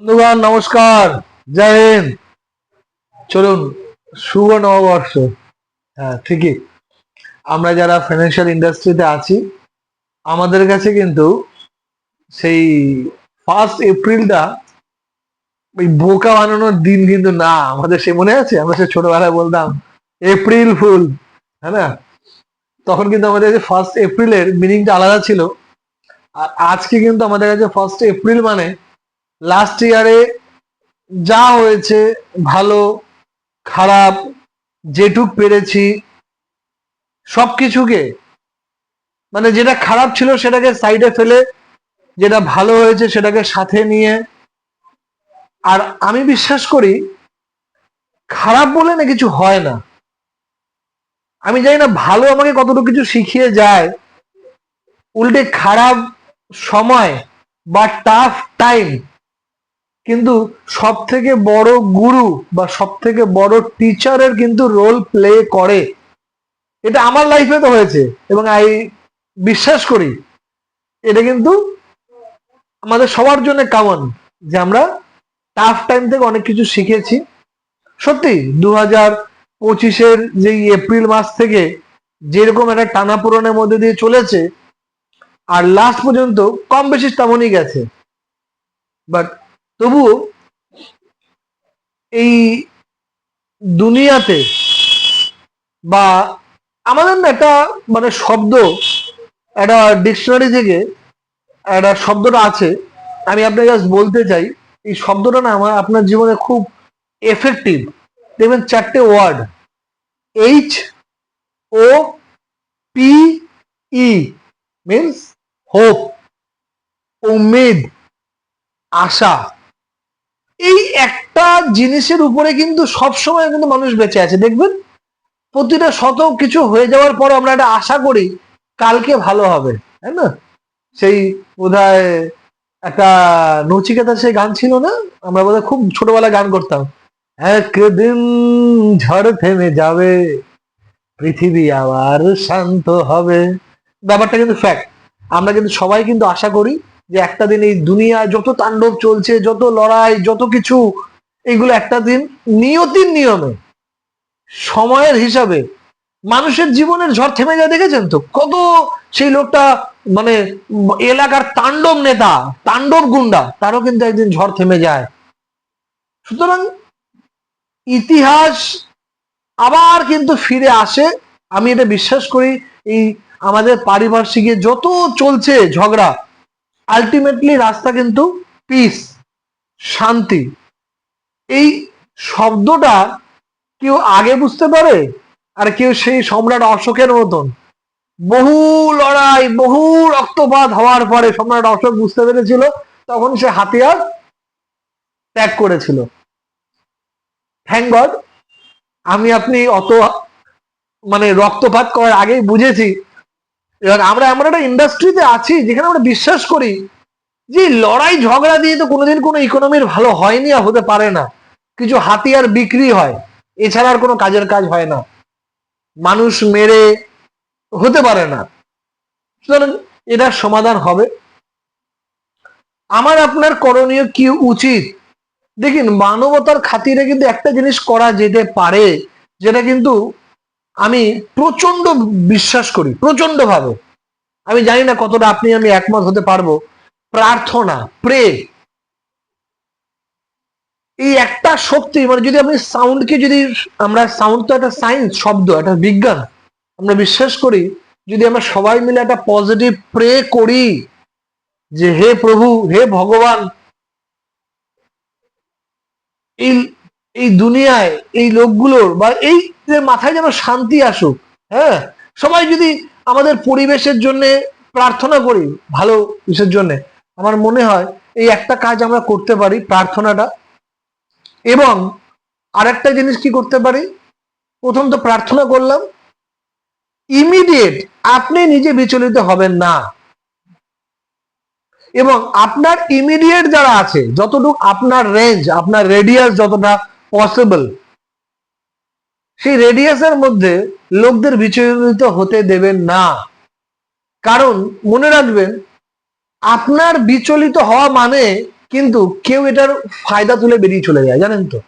বন্ধুগণ নমস্কার, জয় হিন্দ। চলুন, শুভ নববর্ষ। হ্যাঁ, ঠিকই। আমরা যারা ফাইন্যান্সিয়াল ইন্ডাস্ট্রিতে আছি, আমাদের কাছে কিন্তু সেই 1 এপ্রিলটা ওই বোকা বানানোর দিন কিন্তু না। আমাদের সে মনে আছে, আমরা সে ছোটবেলায় বলতাম এপ্রিল ফুল, হ্যাঁ না? তখন কিন্তু আমাদের কাছে 1 এপ্রিলের মিনিংটা আলাদা ছিল। আর আজকে কিন্তু আমাদের কাছে 1 এপ্রিল মানে লাস্ট ইয়ারে যা হয়েছে, ভালো খারাপ, যেটুক পেরেছি সবকিছুকে, মানে যেটা খারাপ ছিল সেটাকে সাইডে ফেলে যেটা ভালো হয়েছে সেটাকে সাথে নিয়ে। আর আমি বিশ্বাস করি খারাপ বলে না কিছু হয় না। আমি জানি না ভালো আমাকে কতটুকু কিছু শিখিয়ে যায়, উল্টে খারাপ সময় বা টাফ টাইম কিন্তু সব থেকে বড় গুরু বা সব থেকে বড় টিচারের কিন্তু রোল প্লে করে। এটা আমার লাইফে তো হয়েছে এবং বিশ্বাস করি এটা কিন্তু আমাদের সবার জন্য কমন, যে আমরা টাফ টাইম থেকে অনেক কিছু শিখেছি। সত্যি 2025-এর যে এপ্রিল মাস থেকে যেরকম একটা টানাপোড়েনের মধ্যে দিয়ে চলেছে, আর লাস্ট পর্যন্ত কম বেশি তেমনই গেছে, বাট তবুও এই দুনিয়াতে বা আমাদের না একটা মানে শব্দ, একটা ডিকশনারি থেকে একটা শব্দটা আছে, আমি আপনাকে জাস্ট বলতে চাই। এই শব্দটা না আমার আপনার জীবনে খুব এফেক্টিভ। দেখবেন 4টে ওয়ার্ড, HOPE, মিনস হোপ, উম্মিদ, আশা। এই একটা জিনিসের উপরে কিন্তু সবসময় কিন্তু মানুষ বেঁচে আছে। দেখবেন প্রতিটা শত কিছু হয়ে যাওয়ার পর আমরা একটা আশা করি কালকে ভালো হবে, তাই না? সেই বোধহয় একটা নচিকেতা সেই গান ছিল না, আমরা বোধহয় খুব ছোটবেলায় গান করতাম, একদিন ঝড় থেমে যাবে, পৃথিবী আবার শান্ত হবে। ব্যাপারটা কিন্তু ফ্যাক্ট। আমরা কিন্তু সবাই কিন্তু আশা করি যে একটা দিন এই দুনিয়ায় যত তাণ্ডব চলছে, যত লড়াই, যত কিছু, এইগুলো একটা দিন নিয়তির নিয়মে, সময়ের হিসাবে মানুষের জীবনের ঝড় থেমে যায়। দেখেছেন তো কত সেই লোকটা, মানে এলাকার তাণ্ডব নেতা, তাণ্ডব গুন্ডা, তারও কিন্তু একদিন ঝড় থেমে যায়। সুতরাং ইতিহাস আবার কিন্তু ফিরে আসে, আমি এটা বিশ্বাস করি। এই আমাদের পারিপার্শ্বিকে যত চলছে ঝগড়া, আলটিমেটলি রাস্তা কিন্তু পিস, শান্তি। এই শব্দটা কেউ আগে বুঝতে পারে, আর কেউ সেই সম্রাট অশোকের মতন বহু লড়াই, বহু রক্তপাত হওয়ার পরে সম্রাট অশোক বুঝতে পেরেছিল, তখন সে হাতিয়ার ত্যাগ করেছিল। থ্যাংক গড আমি আপনি অত মানে রক্তপাত করার আগেই বুঝেছি। এবার আমরা এমন একটা ইন্ডাস্ট্রিতে আছি যেখানে আমরা বিশ্বাস করি যে লড়াই ঝগড়া দিয়ে তো কোনোদিন কোনো ইকোনমির ভালো হয়নি আর হতে পারে না। কিছু হাতিয়ার বিক্রি হয়, এছাড়া আর কোনো কাজের কাজ হয় না। মানুষ মেরে হতে পারে না। সুতরাং এটার সমাধান হবে। আমার আপনার করণীয় কি উচিত? দেখুন, মানবতার খাতিরে কিন্তু একটা জিনিস করা যেতে পারে, যেটা কিন্তু আমি প্রচন্ড বিশ্বাস করি, প্রচন্ড ভাবে। আমি জানি না কতটা আপনি আমি একমত হতে পারবো। প্রার্থনা, প্রে। এই একটা শক্তি, মানে যদি আপনি সাউন্ডকে, যদি আমরা, সাউন্ড তো একটা সায়েন্স শব্দ, একটা বিজ্ঞান, আমরা বিশ্বাস করি যদি আমরা সবাই মিলে একটা পজিটিভ প্রে করি যে হে প্রভু, হে ভগবান, এই এই দুনিয়ায় এই লোকগুলোর বা এই মাথায় যেন শান্তি আসুক। হ্যাঁ, সবাই যদি আমাদের পরিবেশের জন্য প্রার্থনা করি, ভালো কিছুর জন্য, আমার মনে হয় এই একটা কাজ আমরা করতে পারি, প্রার্থনাটা। এবং আরেকটা জিনিস কি করতে পারি, প্রথম তো প্রার্থনা করলাম, ইমিডিয়েট আপনি নিজে বিচলিত হবেন না, এবং আপনার ইমিডিয়েট যারা আছে, যতটুকু আপনার রেঞ্জ, আপনার রেডিয়াস যতটা পসিবল, সেই রেডিয়াসের মধ্যে লোকদের বিচলিত হতে দেবেন না। কারণ মনে রাখবেন, আপনার বিচলিত হওয়া মানে কিন্তু কেউ এটার ফায়দা তুলে বেরিয়ে চলে যায়, জানেন তো।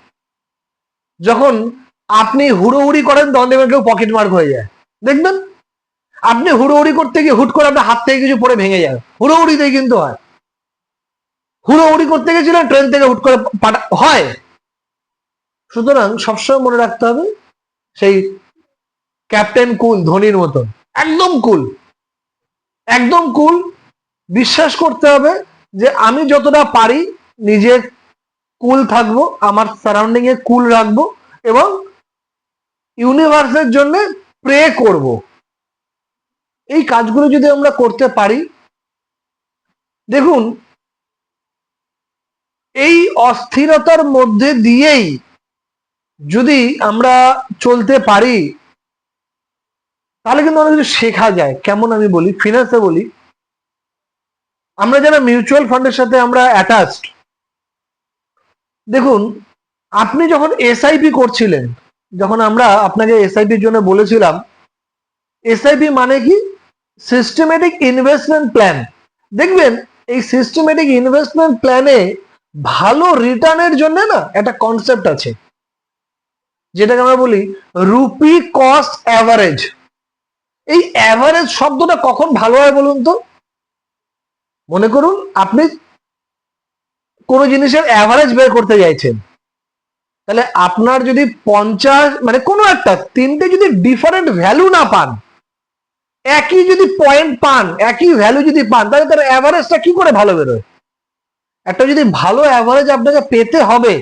যখন আপনি হুড়োহুড়ি করেন তখন দেখবেন কেউ পকেট মার্ক হয়ে যায়, দেখবেন। আপনি হুড়োহুড়ি করতে গিয়ে হুট করে আপনার হাত থেকে কিছু পড়ে ভেঙে যায়, হুড়োহুড়িতেই কিন্তু হয়। হুড়োহুড়ি করতে গেছিলেন, ট্রেন থেকে হুট করে হয়। সুতরাং সবসময় মনে রাখতে হবে সেই ক্যাপ্টেন কুল, ধোনির মতন একদম কুল, একদম কুল। বিশ্বাস করতে হবে যে আমি যতটা পারি নিজের কুল থাকবো, আমার সারাউন্ডিং এ কুল রাখবো এবং ইউনিভার্সের জন্য প্রে করব। এই কাজগুলো যদি আমরা করতে পারি, দেখুন এই অস্থিরতার মধ্যে দিয়েই যদি আমরা চলতে পারি তাহলে কিন্তু অনেক কিছু শেখা যায়। কেমন আমি বলি, ফিনান্সে বলি, আমরা যারা মিউচুয়াল ফান্ডের সাথে আমরা অ্যাটাচড, দেখুন আপনি যখন এসআইপি করছিলেন, যখন আমরা আপনাকে এসআইপির জন্য বলেছিলাম, এসআইপি মানে কি? Systematic investment plan. দেখবেন এই সিস্টেমেটিক ইনভেস্টমেন্ট প্ল্যানে ভালো রিটার্নের জন্য না একটা কনসেপ্ট আছে, যেটাকে আমরা বলি রুপি কস্ট অ্যাভারেজ। এই অ্যাভারেজ শব্দটা কখন ভালো হয় বলুন তো? মনে করুন আপনি কোনো জিনিসের অ্যাভারেজ বের করতে চাইছেন, তাহলে আপনার যদি 50 মানে কোনো একটা তিনটে যদি ডিফারেন্ট ভ্যালু না পান, একই যদি পয়েন্ট পান, একই ভ্যালু যদি পান, তাহলে তার অ্যাভারেজটা কি করে ভালো বেরোয়? একটা যদি ভালো অ্যাভারেজ আপনাকে পেতে হবে,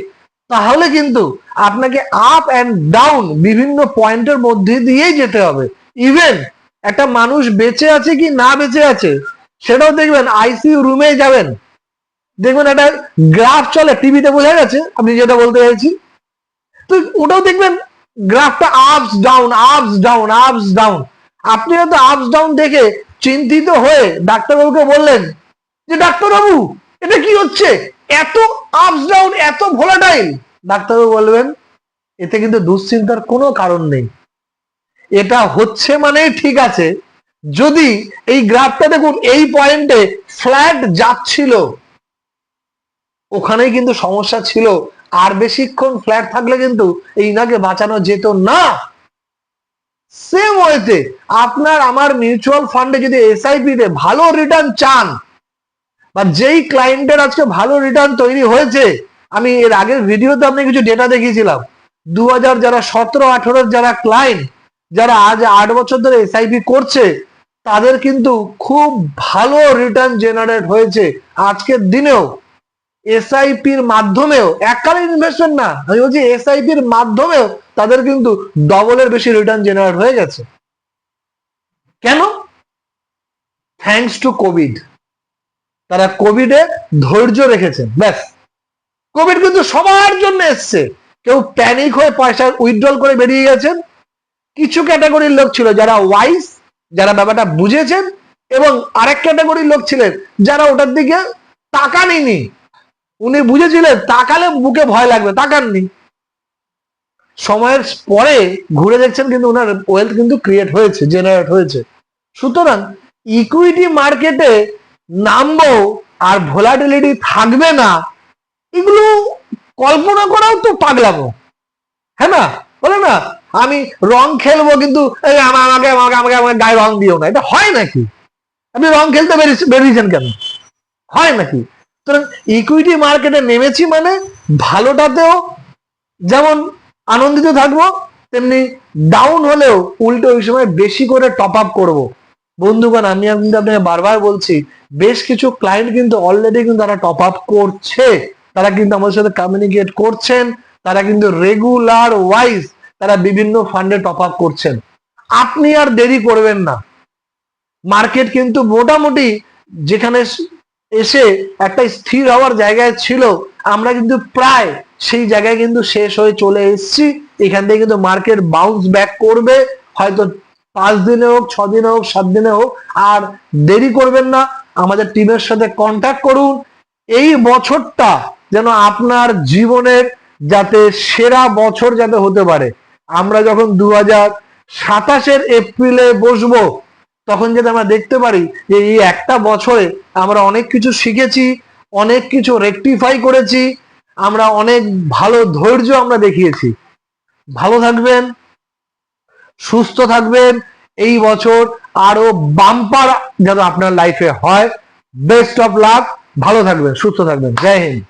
তাহলে কিন্তু আপনাকে আপ অ্যান্ড ডাউন বিভিন্ন পয়েন্টের মধ্যে দিয়েই যেতে হবে। ইভেন একটা মানুষ বেঁচে আছে কি না বেঁচে আছে সেটাও দেখবেন, আইসিইউ রুমে যাবেন, দেখবেন একটা গ্রাফ চলে, টিভিতে বোঝা গেছে আপনি যেটা বলতে চাইছি। তো ওটাও দেখবেন গ্রাফটা আপস ডাউন আপস ডাউন আপস ডাউন। আপনি হয়তো আপস ডাউন দেখে চিন্তিত হয়ে ডাক্তারবাবুকে বললেন যে ডাক্তারবাবু এটা কি হচ্ছে, এত আপস ডাউন, এত ভোলাটাইল। ডাক্তারবাবু বলবেন এতে কিন্তু দুশ্চিন্তার কোনো কারণ নেই, এটা হচ্ছে মানে ঠিক আছে। যদি এই গ্রাফটা দেখুন এই পয়েন্টে ফ্ল্যাট যাচ্ছিল, ওখানেই কিন্তু সমস্যা ছিল। আর বেশিক্ষণ ফ্ল্যাট থাকলে কিন্তু এই নাকে বাঁচানো যেত না। সেম ওয়েতে আপনার আমার মিউচুয়াল ফান্ডে যদি এসআইপি তে ভালো রিটার্ন চান, বা যেই ক্লায়েন্টের আজকে ভালো রিটার্ন তৈরি হয়েছে, আমি এর আগের ভিডিওতে আপনি কিছু ডেটা দেখিয়েছিলাম, 2000 যারা 17-18 যারা ক্লায়েন্ট, যারা আজ 8 বছর ধরে এসআইপি করছে, তাদের কিন্তু খুব ভালো রিটার্ন জেনারেট হয়েছে আজকের দিনেও। এসআইপির মাধ্যমেও, এককালীন ইনভেস্টমেন্ট না, আমি বলছি এসআইপির মাধ্যমেও তাদের কিন্তু ডবলের বেশি রিটার্ন জেনারেট হয়ে গেছে। কেন? Thanks to Covid. তারা কোভিডে ধৈর্য রেখেছেন, ব্যাস। কোভিড কিন্তু সবার জন্য এসছে। কেউ প্যানিক হয়ে পয়সা উইথড্রল করে বেরিয়ে গেছেন, কিছু ক্যাটাগরির লোক ছিল যারা ওয়াইজ, যারা ব্যাপারটা বুঝেছেন, এবং আরেক ক্যাটাগরির লোক ছিলেন যারা ওটার দিকে তাকাননি। উনি বুঝেছিলেন তাকালে বুকে ভয় লাগবে, তাকাননি। সময়ের পরে ঘুরে দেখছেন কিন্তু ওনার ওয়েলথ কিন্তু ক্রিয়েট হয়েছে, জেনারেট হয়েছে। সুতরাং ইকুইটি মার্কেটে নামবো আর ভোলাটিলিটি থাকবে না, এগুলো কল্পনা করাও তো পাগলামো, হ্যাঁ না? বলে না আমি রং খেলবো কিন্তু আমাকে আমাকে আমাকে আমাকে গায়ে রং দিও না, এটা হয় নাকি? আপনি রং খেলতে বেরিয়েছেন কেন? হয় নাকি? সুতরাং ইকুইটি মার্কেটে নেমেছি মানে ভালোটাতেও যেমন আনন্দিত থাকবো, তেমনি ডাউন হলেও উল্টো ওই সময় বেশি করে টপ আপ করবো। বন্ধুগণ, আমি কিন্তু আপনাকে বারবার বলছি, বেশ কিছু ক্লায়েন্ট কিন্তু অলরেডি কিন্তু তারা টপ আপ করছে, তারা কিন্তু আমাদের সাথে কমিউনিকেট করছেন, তারা কিন্তু রেগুলার ওয়াইজ তারা বিভিন্ন ফান্ডে টপ আপ করছেন। আপনি আর দেরি করবেন না। মার্কেট কিন্তু মোটামুটি যেখানে এসে একটা স্থির হওয়ার জায়গায় ছিল, আমরা কিন্তু প্রায় সেই জায়গায় কিন্তু শেষ হয়ে চলে এসেছি। এখান থেকে কিন্তু মার্কেট বাউন্স ব্যাক করবে, হয়তো 5 দিনে হোক, 6 দিনে হোক, 7 দিনে হোক। আর দেরি করবেন না, আমাদের টিমের সাথে কন্ট্যাক্ট করুন। এই বছরটা যেন আপনার জীবনের যাতে সেরা বছর যাতে হতে পারে। আমরা যখন 2027 এপ্রিলে বসবো, তখন যাতে আমরা দেখতে পারি যে এই একটা বছরে আমরা অনেক কিছু শিখেছি, অনেক কিছু রেকটিফাই করেছি, আমরা অনেক ভালো ধৈর্য আমরা দেখিয়েছি। ভালো থাকবেন, সুস্থ থাকবেন, এই বছর আরো বাম্পার যেন আপনার লাইফে হয়। বেস্ট অফ লাক, ভালো থাকবেন, সুস্থ থাকবেন, জয় হিন্দ।